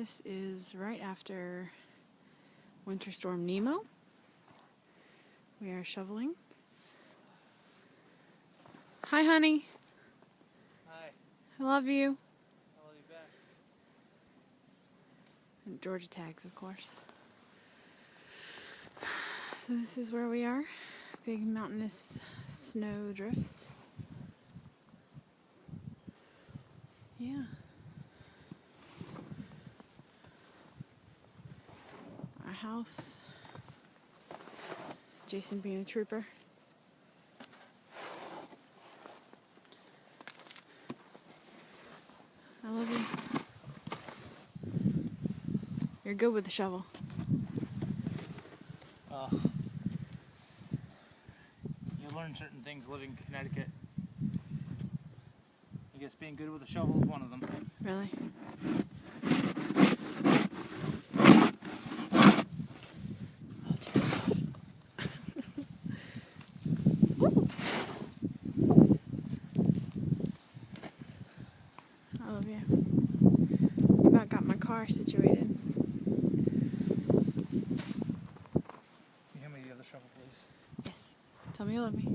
This is right after Winter Storm Nemo. We are shoveling. Hi, honey. Hi. I love you. I love you back. And Georgia tags, of course. So this is where we are. Big mountainous snow drifts. Yeah. Our house. Jason being a trooper. I love you. You're good with the shovel. You learn certain things living in Connecticut. I guess being good with a shovel is one of them. Really? Oh, Jason. I love you. You about got my car situated. Can you hand me the other shovel, please? Yes. Tell me you love me.